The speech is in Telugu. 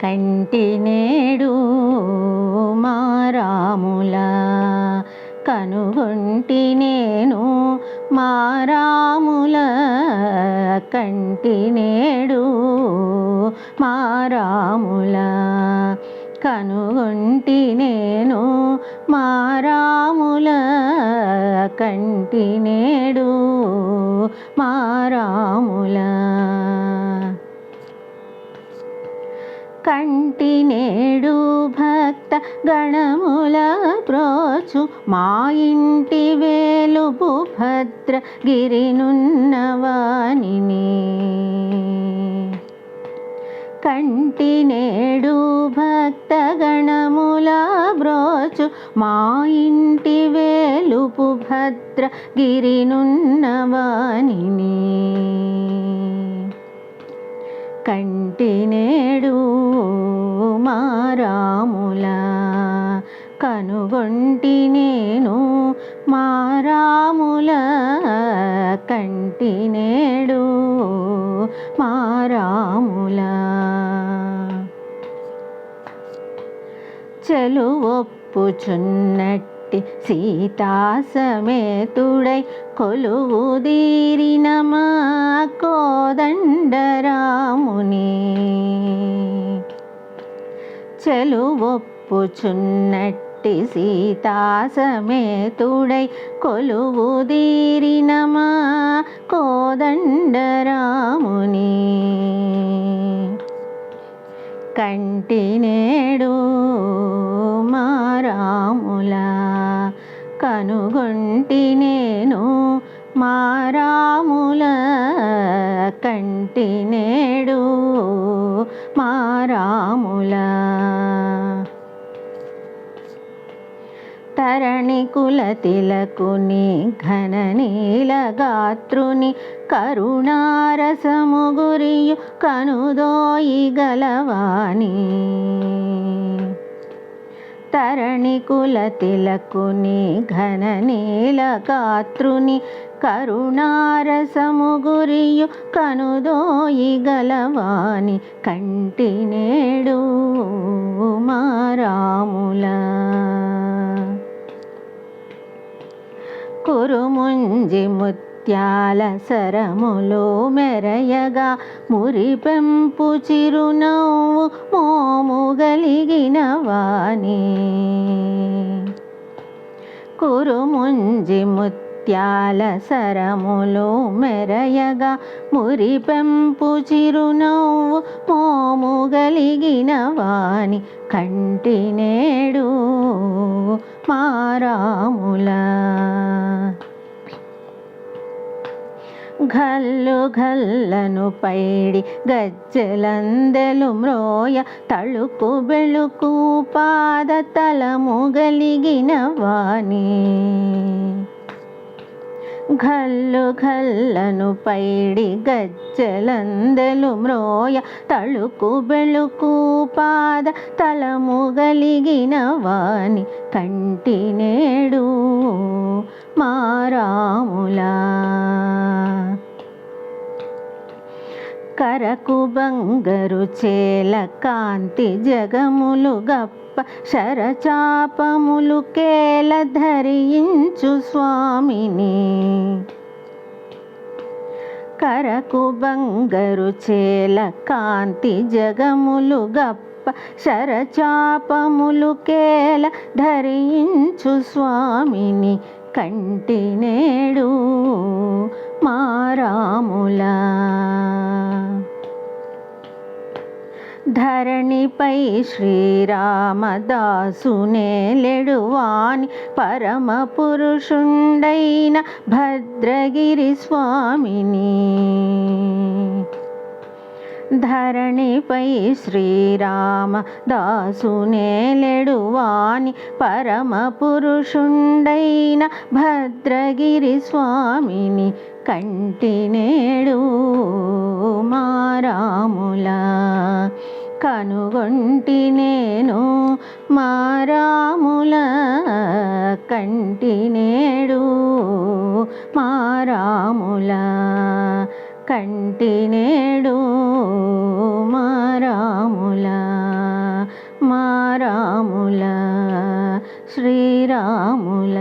కంటి నేడు మా రాముల కనుగొంటి నేను మా రాముల కంటి నేడు మా రాముల కనుగొంటి నేను మా రాముల కంటి నేడు మా రాముల కంటి నేడు భక్త గణముల ప్రోచు మా ఇంటి వేలుపు భద్రగిరినున్నవానిని కంటి నేడు భక్త గణముల బ్రోచు మా ఇంటి వేలుపు భద్రగిరినున్నవానిని కంటి నేడు మా రాముల కనుగొంటి నేను మా రాముల కంటి నేడు మా రాముల చెలువొప్పుచున్నట్టి సీతా సమేతుడై కొలువుదీరిన మా కోదండరాముని చెలువొప్పుచున్నట్టి సీతా సమేతుడై కొలువుదీరిన మా కోదండరాముని కంటి నేడు మా రాముల కనుగొంటి నేను మా రాముల కంటి నేడు మా రాముల తరణి కుల తిలకుని ఘన నీల గాత్రుని కరుణారసము గురియు కనుదోయి గలవాని తరణి కుల తిలకుని ఘన నీల గాత్రుని కరుణారసము గురియు కనుదోయి గలవాని కంటి నేడు మా రాముల కురుముంజి ముత్యాల సరములు మెరయగా మురిపెంపు చిరునవ్వు మోము గలిగిన వాని కురుముంజి ముత్యాల సరములు మెరయగా మురిపెంపు చిరునవ్వు మోము గలిగిన వాని కంటి నేడు మా రాముల ఘల్లు ఘల్లను పైడి గజ్జెలందెలు మ్రోయ తళుకు బెళుకు పాద తలము గలిగిన వాని ఘల్లు ఘల్లను పైడి గజ్జెలందెలు మ్రోయ తళుకు బెళుకు పాద తలము గలిగిన వాని కంటి నేడు మా రాముల కరకు బంగరు చేల కాంతి జగములు గప్ప శరచాపములు కేల ధరించు స్వామిని కరకు బంగరు చేల కాంతి జగములు గప్ప శరచాపములు కేల ధరించు స్వామిని కంటి నేడు మా రాముల ధరణిపై శ్రీరామదాసునేలెడువాని పరమ పురుషుండైన భద్రగిరి స్వామిని ధరణిపై శ్రీరామదాసునేలెడువాని పరమ పురుషుండైన భద్రగిరి స్వామిని కంటి నేడు మా రాముల కనుగొంటి నేను మా రాముల కంటి నేడు మా రాముల కంటి నేడు మా రాముల మా రాముల శ్రీరాముల